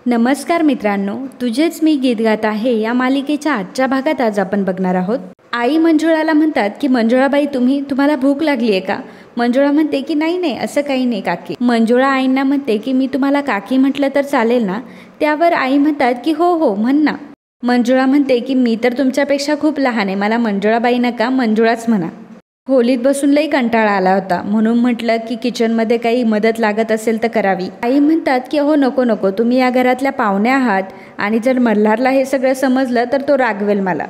नमस्कार मित्रांनो, तुझेच मी गीत गात आहे या मालिकेच्या आजच्या भागात आज आपण बघणार आहोत. आई मंजुळाला म्हणतात की मंजुळाबाई तुम्हाला भूक लागली आहे का? मंजुळा म्हणते की नाही नाही असं काही नाही काकी. मंजुळा आईंना म्हणते की मी तुम्हाला काकी म्हटलं तर चालेल ना? त्यावर आई म्हणतात की हो हो म्हण ना. मंजुळा म्हणते की मी तर तुमच्यापेक्षा खूप लहान आहे, मला मंजुळाबाई नका मंजुळाच म्हणा. खोलीत बसून लई कंटाळा आला होता म्हणून म्हटलं की किचनमध्ये काही मदत लागत असेल तर करावी. आई म्हणतात की हो नको नको, तुम्ही या घरातल्या पाहुण्या आहात आणि जर मल्हारला हे सगळं समजलं तर तो रागवेल मला.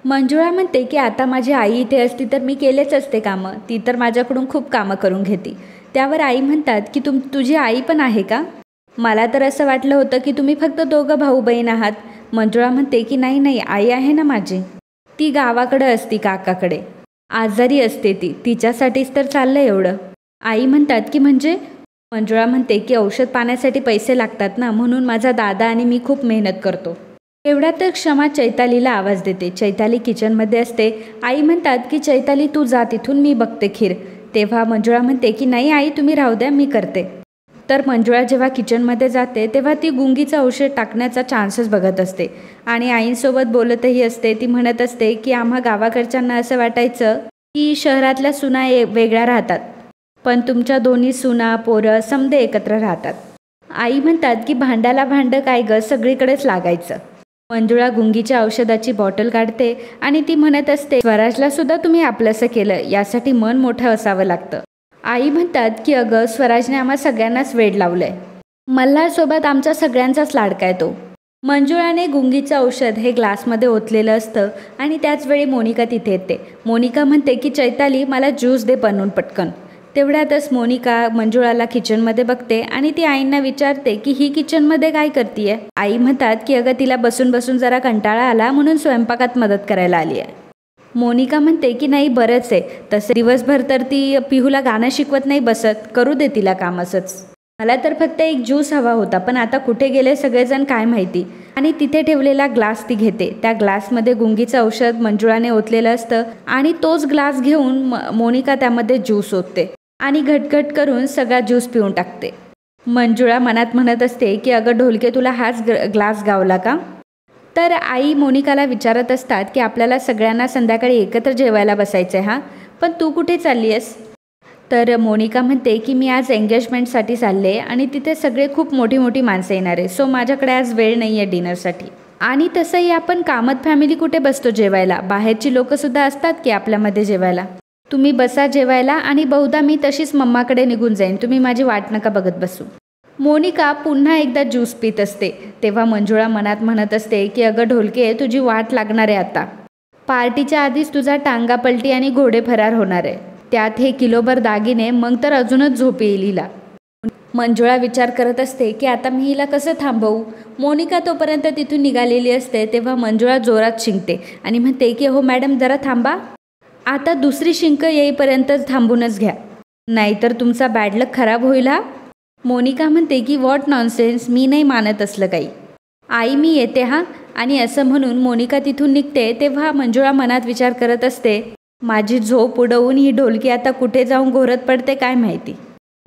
मंजुळा म्हणते की आता माझी आई इथे असती तर मी केलेच असते कामं, ती तर माझ्याकडून खूप कामं करून घेते. त्यावर आई म्हणतात की तुझी आई पण आहे का? मला तर असं वाटलं होतं की तुम्ही फक्त दोघं भाऊ बहीण आहात. मंजुळा म्हणते की नाही नाही, आई आहे ना माझी, ती गावाकडं असती काकाकडे, आजारी असते ती, तिच्यासाठीच तर चाललं एवढं. आई म्हणतात की म्हणजे? मंजुळा म्हणते की औषध पाण्यासाठी पैसे लागतात ना, म्हणून माझा दादा आणि मी खूप मेहनत करतो. एवढ्यात क्षमा चैतालीला आवाज देते. चैताली किचनमध्ये असते. आई म्हणतात की चैताली तू जा तिथून, मी बघते खीर. तेव्हा मंजुळा म्हणते की नाही आई तुम्ही राहू द्या, मी करते. तर मंजुळा जेव्हा किचनमध्ये जाते तेव्हा ती गुंगीचं औषध टाकण्याचा चान्सच बघत असते आणि आईंसोबत बोलतही असते. ती म्हणत असते की आम्हा गावाकडच्यांना असं वाटायचं की शहरातल्या सुना वेगळ्या राहतात, पण तुमच्या दोन्ही सुना पोरं समदे एकत्र राहतात. आई म्हणतात की भांड्याला भांडं काय गं, सगळीकडेच लागायचं. मंजुळा गुंगीच्या औषधाची बॉटल काढते आणि ती म्हणत असते स्वराजला सुद्धा तुम्ही आपलंसं केलं, यासाठी मन मोठं असावं लागतं. आई म्हणतात की अगं स्वराजने आम्हा सगळ्यांनाच वेड लावलंय, मल्हारसोबत आमचा सगळ्यांचाच लाडका आहे तो. मंजुळाने गुंगीचं औषध हे ग्लासमध्ये ओतलेलं असतं आणि त्याचवेळी मोनिका तिथे येते. मोनिका म्हणते की चैताली मला ज्यूस दे बनवून पटकन. तेवढ्यातच मोनिका मंजुळाला किचनमध्ये बघते आणि ती आईंना विचारते की ही किचनमध्ये काय करतीये? आई म्हणतात की अगं तिला बसून बसून जरा कंटाळा आला म्हणून स्वयंपाकात मदत करायला आली आहे. मोनिका म्हणते की नाही बरंच आहे, तसे दिवसभर तर ती पिहूला गाणं शिकवत नाही बसत, करू दे तिला काम असंच. मला तर फक्त एक ज्यूस हवा होता, पण आता कुठे गेले सगळेजण काय माहिती. आणि तिथे ठेवलेला ग्लास ती घेते. त्या ग्लासमध्ये गुंगीचं औषध मंजुळाने ओतलेलं असतं आणि तोच ग्लास घेऊन मोनिका त्यामध्ये ज्यूस ओतते आणि घटघट करून सगळा ज्यूस पिऊन टाकते. मंजुळा मनात म्हणत असते की अगं ढोलके तुला हाच ग्लास गावला का? तर आई मोनिकाला विचारत असतात की आपल्याला सगळ्यांना संध्याकाळी एकत्र जेवायला बसायचं आहे, हां, पण तू कुठे चालली आहेस? तर मोनिका म्हणते की मी आज एंगेजमेंटसाठी चालले आणि तिथे सगळे खूप मोठी मोठी माणसं येणार आहे, सो माझ्याकडे आज वेळ नाही आहे डिनरसाठी. आणि तसंही आपण कामत फॅमिली कुठे बसतो जेवायला, बाहेरची लोकंसुद्धा असतात की आपल्यामध्ये जेवायला. तुम्ही बसा जेवायला आणि बहुधा मी तशीच मम्माकडे निघून जाईन, तुम्ही माझी वाट नका बघत बसू. मोनिका पुन्हा एकदा ज्यूस पित असते. तेव्हा मंजुळा मनात म्हणत असते की अगं ढोलके तुझी वाट लागणार आहे आता. पार्टीच्या आधीच तुझा टांगा पलटी आणि घोडे फरार होणार आहे, त्यात हे किलोभर दागिने, मग तर अजूनच झोप येईल हिला. मंजुळा विचार करत असते की आता मी हिला कसं थांबवू. मोनिका तोपर्यंत तिथून निघालेली असते. तेव्हा मंजुळा जोरात शिंकते आणि म्हणते की हो मॅडम जरा थांबा, आता दुसरी शिंक येईपर्यंत थांबूनच घ्या, नाहीतर तुमचा बॅड लक खराब होईल हा. मोनिका म्हणते की व्हॉट नॉनसेन्स, मी नाही मानत असलं काही. आई मी येते हां. आणि असं म्हणून मोनिका तिथून निघते. तेव्हा मंजुळा मनात विचार करत असते माझी झोप उडवून ही ढोलकी आता कुठे जाऊन घोरत पडते काय माहिती.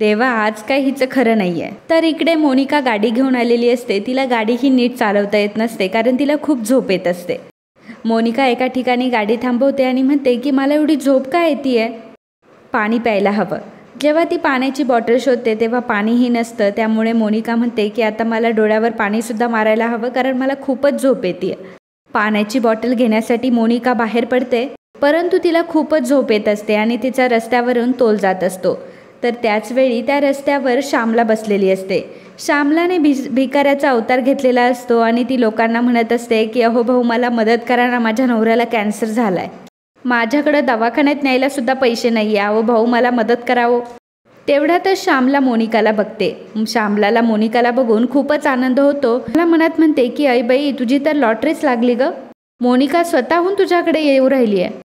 देवा आज काय हिचं खरं नाही आहे. तर इकडे मोनिका गाडी घेऊन आलेली असते. तिला गाडी ही नीट चालवता येत नसते कारण तिला खूप झोप येत असते. मोनिका एका ठिकाणी गाडी थांबवते आणि म्हणते की मला एवढी झोप काय येते, पाणी प्यायला हवं. जेव्हा ती पाण्याची बॉटल शोधते तेव्हा पाणीही नसतं. त्यामुळे मोनिका म्हणते की आता मला डोळ्यावर पाणीसुद्धा मारायला हवं कारण मला खूपच झोप येते. पाण्याची बॉटल घेण्यासाठी मोनिका बाहेर पडते, परंतु तिला खूपच झोप येत असते आणि तिचा रस्त्यावरून तोल जात असतो. तर त्याचवेळी त्या रस्त्यावर श्यामला बसलेली असते. श्यामलाने भिकाऱ्याचा अवतार घेतलेला असतो आणि ती लोकांना म्हणत असते की अहो भाऊ मला मदत करा ना, माझ्या नवऱ्याला कॅन्सर झाला आहे, माझ्याकडं दवाखान्यात न्यायला सुद्धा पैसे नाही आहे, अहो भाऊ मला मदत करावं. तेवढ्यातच श्यामला मोनिकाला बघते. श्यामलाला मोनिकाला बघून खूपच आनंद होतो. मला मनात म्हणते की आई बाई तुझी तर लॉटरीच लागली गं, मोनिका स्वतःहून तुझ्याकडे येऊ राहिली आहे.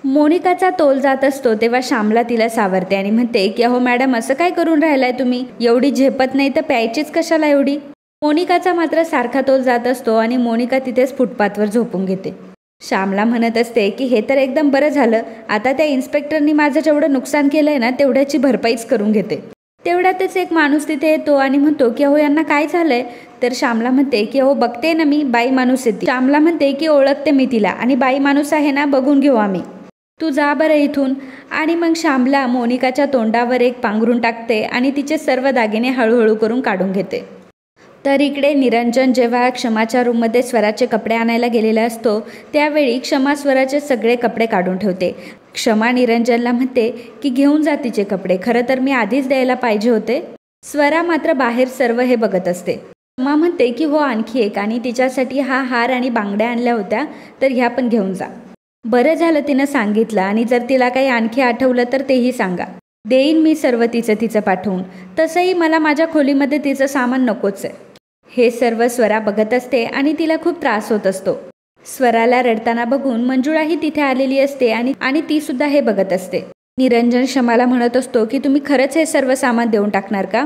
मोनिकाचा तोल जात असतो तेव्हा श्यामला तिला सावरते आणि म्हणते की अहो मॅडम असं काय करून राहिलाय तुम्ही, एवढी झेपत नाही तर प्यायचीच कशाला एवढी. मोनिकाचा मात्र सारखा तोल जात असतो आणि मोनिका तिथेच फुटपाथवर झोपून घेते. श्यामला म्हणत असते की हे तर एकदम बरं झालं, आता त्या इन्स्पेक्टरनी माझं जेवढं नुकसान केलं आहे ना तेवढ्याची भरपाईच करून घेते. तेवढ्यातच एक माणूस तिथे येतो आणि म्हणतो की अहो यांना काय झालंय. तर श्यामला म्हणते की अहो बघते ना मी, बाई माणूस येते. श्यामला म्हणते की ओळखते मी तिला आणि बाई माणूस आहे ना, बघून घेऊ आम्ही, तू जा बरं इथून. आणि मग श्यामला मोनिकाच्या तोंडावर एक पांघरून टाकते आणि तिचे सर्व दागिने हळूहळू करून काढून घेते. तर इकडे निरंजन जेव्हा क्षमाच्या रूममध्ये स्वराचे कपडे आणायला गेलेला असतो त्यावेळी क्षमा स्वराचे सगळे कपडे काढून ठेवते. क्षमा निरंजनला म्हणते की घेऊन जा तिचे कपडे, खरं तर मी आधीच द्यायला पाहिजे होते. स्वरा मात्र बाहेर सर्व हे बघत असते. क्षमा म्हणते की हो आणखी एक, आणि तिच्यासाठी हा हार आणि बांगड्या आणल्या होत्या तर ह्या पण घेऊन जा. बरं झालं तिनं सांगितलं, आणि जर तिला काही आणखी आठवलं तर तेही सांगा, देईन मी सर्व तिचं पाठवून. तसंही मला माझ्या खोलीमध्ये तिचं सामान नकोच आहे. हे सर्व स्वरा बघत असते आणि तिला खूप त्रास होत असतो. स्वराला रडताना बघून मंजुळाही तिथे आलेली असते आणि ती सुद्धा हे बघत असते. निरंजन क्षमाला म्हणत असतो की तुम्ही खरंच हे सर्व सामान देऊन टाकणार का.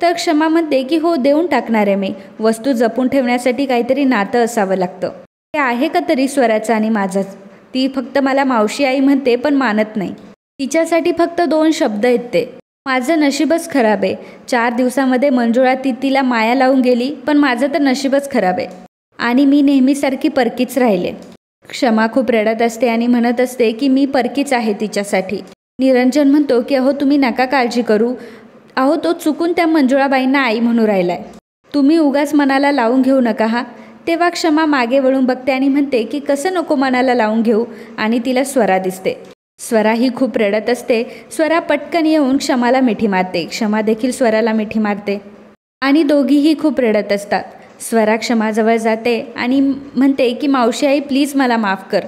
तर क्षमा म्हणते की हो देऊन टाकणार आहे मी. वस्तू जपून ठेवण्यासाठी काहीतरी नातं असावं लागतं. ते आहे का तरी स्वराचं आणि माझंच. ती फक्त मला मावशी आई म्हणते पण मानत नाही. तिच्यासाठी फक्त 2 शब्द आहेत ते. माझं नशीबच खराब आहे. 4 दिवसामध्ये मंजुळा तिला माया लावून गेली, पण माझं तर नशीबच खराब आहे आणि मी नेहमीसारखी परकीच राहिले. क्षमा खूप रडत असते आणि म्हणत असते की मी परकीच आहे तिच्यासाठी. निरंजन म्हणतो की अहो तुम्ही नका काळजी करू, अहो तो चुकून त्या मंजुळाबाईंना आई म्हणून राहिलाय, तुम्ही उगाच मनाला लावून घेऊ नका हा. तेव्हा क्षमा मागे वळून बघते आणि म्हणते की कसं नको मनाला लावून घेऊ, आणि तिला स्वरा दिसते. स्वरा ही खूप रडत असते. स्वरा पटकन येऊन क्षमाला मिठी मारते. क्षमा देखील स्वराला मिठी मारते आणि दोघीही खूप रडत असतात. स्वरा क्षमाजवळ जाते आणि म्हणते की मावशी आई प्लीज मला माफ कर,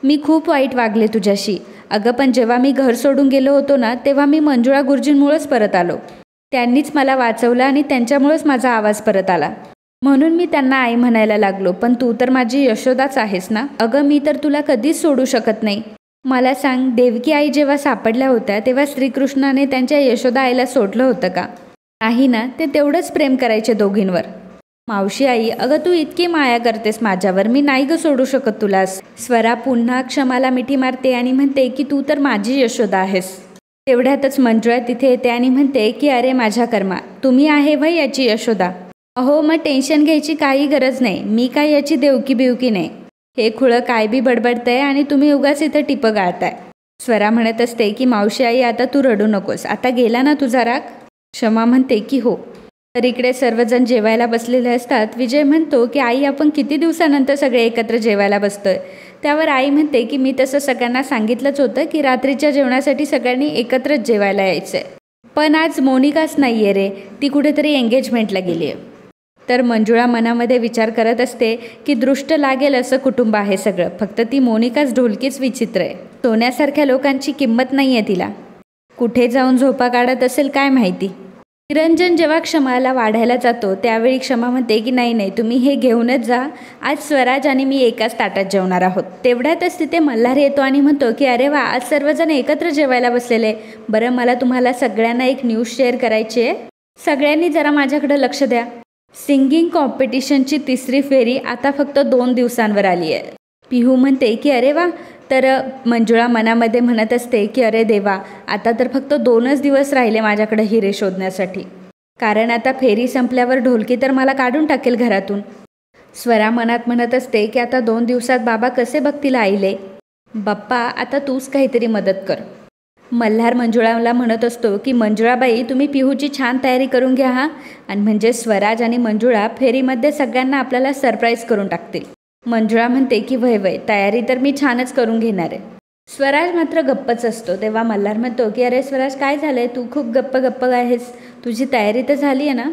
मी खूप वाईट वागले तुझ्याशी. अगं पण जेव्हा मी घर सोडून गेलो होतो ना तेव्हा मी मंजुळा गुरुजींमुळेच परत आलो. त्यांनीच मला वाचवलं आणि त्यांच्यामुळेच माझा आवाज परत आला, म्हणून मी त्यांना आई म्हणायला लागलो. पण तू तर माझी यशोदाच आहेस ना. अगं मी तर तुला कधीच सोडू शकत नाही. मला सांग, देवकी आई जेव्हा सापडल्या होत्या तेव्हा श्रीकृष्णाने त्यांच्या यशोदा आईला सोडलं होतं का. नाही ना, ते तेवढंच प्रेम करायचे दोघींवर. मावशी आई अगं तू इतकी माया करतेस माझ्यावर, मी नाही ग सोडू शकत तुला. स्वरा पुन्हा क्षमाला मिठी मारते आणि म्हणते की तू तर माझी यशोदा आहेस. तेवढ्यातच मंजुळा तिथे येते आणि म्हणते की अरे माझ्या कर्मा, तुम्ही आहे वय याची यशोदा. अहो मग टेन्शन घ्यायची काही गरज नाही, मी काय याची देवकी बिवकी नाही. हे खुळं काय बी बडबडतंय आणि तुम्ही उगाच इथं टिपं गाळताय. स्वरा म्हणत असते की मावशी आई आता तू रडू नकोस, आता गेला ना तुझा राग. क्षमा म्हणते की हो. तर इकडे सर्वजण जेवायला बसलेले असतात. विजय म्हणतो की आई आपण किती दिवसानंतर सगळे एकत्र जेवायला बसतोय. त्यावर आई म्हणते की मी तसं सगळ्यांना सांगितलंच होतं की रात्रीच्या जेवणासाठी सगळ्यांनी एकत्रच जेवायला यायचंय, पण आज मोनिकाच नाही आहे रे, ती कुठेतरी एंगेजमेंटला गेली आहे. तर मंजुळा मनामध्ये विचार करत असते की दृष्ट लागेल असं कुटुंब आहे सगळं, फक्त ती मोनिकाच ढोलकीच विचित्र आहे. सोन्यासारख्या लोकांची किंमत नाही आहे तिला. कुठे जाऊन झोपा काढत असेल काय माहिती. निरंजन जेव्हा क्षमाला वाढायला जातो त्यावेळी क्षमा म्हणते की नाही नाही तुम्ही हे घेऊनच जा, आज स्वराज आणि मी एकाच ताटात जेवणार आहोत. तेवढ्यातच तिथे मल्हार येतो आणि म्हणतो की अरे वा, आज सर्वजण एकत्र जेवायला बसलेले. बरं मला तुम्हाला सगळ्यांना एक न्यूज शेअर करायची आहे, सगळ्यांनी जरा माझ्याकडे लक्ष द्या. सिंगिंग कॉम्पिटिशनची 3री फेरी आता फक्त 2 दिवसांवर आली आहे. पिहू म्हणते की अरे वा. तर मंजुळा मनामध्ये म्हणत असते की अरे देवा, आता तर फक्त 2च दिवस राहिले माझ्याकडे हिरे शोधण्यासाठी, कारण आता फेरी संपल्यावर ढोलकी तर मला काढून टाकेल घरातून. स्वरा मनात म्हणत असते की आता 2 दिवसात बाबा कसे बघतील आईले. बाप्पा आता तूच काहीतरी मदत कर. मल्हार मंजुळाला म्हणत असतो की मंजुळाबाई तुम्ही पिहूची छान तयारी करून घ्या हा, आणि म्हणजे स्वराज आणि मंजुळा फेरीमध्ये सगळ्यांना आपल्याला सरप्राईज करून टाकतील. मंजुळा म्हणते की वय वय, तयारी तर मी छानच करून घेणार आहे. स्वराज मात्र गप्पच असतो. तेव्हा मल्हार म्हणतो की अरे स्वराज काय झालंय, तू खूप गप्प आहेस, तुझी तयारी तर झाली आहे ना.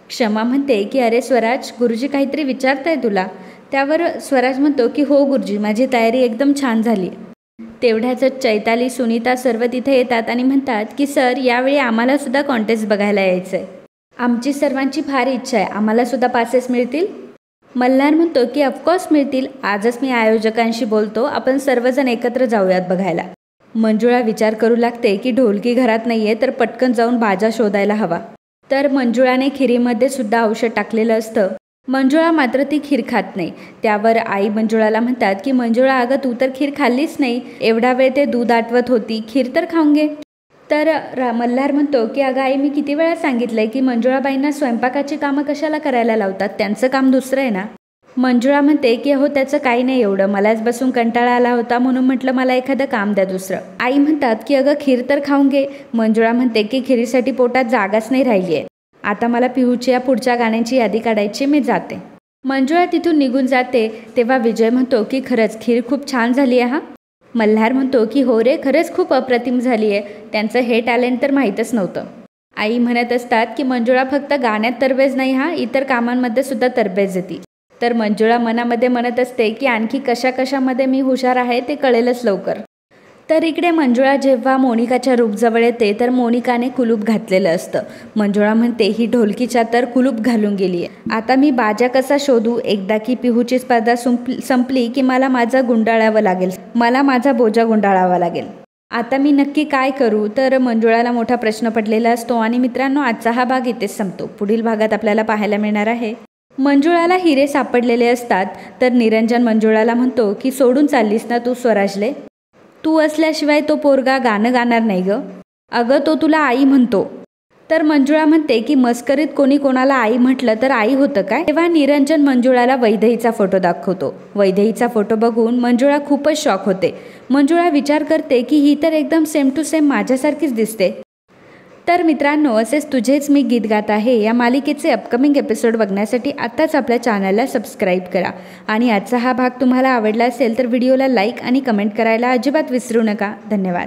क्षमा म्हणते की अरे स्वराज, गुरुजी काहीतरी विचारताय तुला. त्यावर स्वराज म्हणतो की हो गुरुजी, माझी तयारी एकदम छान झाली. तेवढ्याच चैताली सुनीता सर्व तिथे येतात आणि म्हणतात की सर यावेळी आम्हाला सुद्धा कॉन्टेस्ट बघायला यायचं आहे, आमची सर्वांची फार इच्छा आहे, आम्हाला सुद्धा पासेस मिळतील. मल्हार म्हणतो की ऑफकोर्स मिळतील, आजच मी आयोजकांशी बोलतो, आपण सर्वजण एकत्र जाऊयात बघायला. मंजुळा विचार करू लागते की ढोलकी घरात नाही आहे तर पटकन जाऊन बाजा शोधायला हवा. तर मंजुळाने खिरीमध्ये सुद्धा औषध टाकलेलं असतं. मंजुळा मात्र ती खीर खात नाही. त्यावर आई मंजुळाला म्हणतात की मंजुळा अगं तू तर खीर खाल्लीच नाही, एवढा वेळ ते दूध आटवत होती, खीर तर खाऊन घे. तर मल्हार म्हणतो की अगं आई, मी किती वेळा सांगितलं आहे की मंजुळाबाईंना स्वयंपाकाची कामं कशाला करायला लावतात, त्यांचं काम दुसरं आहे ना. मंजुळा म्हणते की हो त्याचं काही नाही एवढं, मलाच बसून कंटाळा आला होता म्हणून म्हटलं मला एखादं काम द्या दुसरं. आई म्हणतात की अगं खीर तर खाऊन घे. मंजुळा म्हणते की खिरीसाठी पोटात जागाच नाही राहिली आहे. आता मला पिहूच्या पुढच्या गाण्यांची यादी काढायची, मी जाते. मंजुळा तिथून निघून जाते तेव्हा विजय म्हणतो की खरंच खीर खूप छान झाली आहे हा. मल्हार म्हणतो की हो रे, खरंच खूप अप्रतिम झाली आहे, त्यांचं हे टॅलेंट तर माहीतच नव्हतं. आई म्हणत असतात की मंजुळा फक्त गाण्यात तरबेज नाही हा, इतर कामांमध्ये सुद्धा तरबेज येते. तर मंजुळा मनामध्ये म्हणत असते की आणखी कशा कशामध्ये मी हुशार आहे ते कळेलच लवकर. तर इकडे मंजुळा जेव्हा मोनिकाच्या रूमजवळ येते तर मोनिकाने कुलूप घातलेलं असतं. मंजुळा म्हणते ही ढोलकीच्या तर कुलूप घालून गेली आहे, आता मी बाजा कसा शोधू, एकदा की पिहूची स्पर्धा संपली की मला माझं गुंडाळावं लागेल, मला माझा बोजा गुंडाळावा लागेल, आता मी नक्की काय करू. तर मंजुळाला मोठा प्रश्न पडलेला असतो. आणि मित्रांनो, आजचा हा भाग इथेच संपतो. पुढील भागात आपल्याला पाहायला मिळणार आहे मंजुळाला हिरे सापडलेले असतात. तर निरंजन मंजुळाला म्हणतो की सोडून चाललीस ना तू स्वराजले, तू असल्याशिवाय तो पोरगा गाणं गाणार नाही ग, अगं तो तुला आई म्हणतो. तर मंजुळा म्हणते की मस्करीत कोणी कोणाला आई म्हटलं तर आई होतं काय. तेव्हा निरंजन मंजुळाला वैदेहीचा फोटो दाखवतो. वैदेहीचा फोटो बघून मंजुळा खूपच शॉक होते. मंजुळा विचार करते की ही तर एकदम सेम टू सेम माझ्यासारखीच दिसते. तर मित्रांनो, असेच तुझेच मी गीत गात आहे या मालिकेचे अपकमिंग एपिसोड बघण्यासाठी आत्ताच आपल्या चॅनलला सबस्क्राईब करा. आणि आजचा हा भाग तुम्हाला आवडला असेल तर व्हिडिओला लाईक आणि कमेंट करायला अजिबात विसरू नका. धन्यवाद.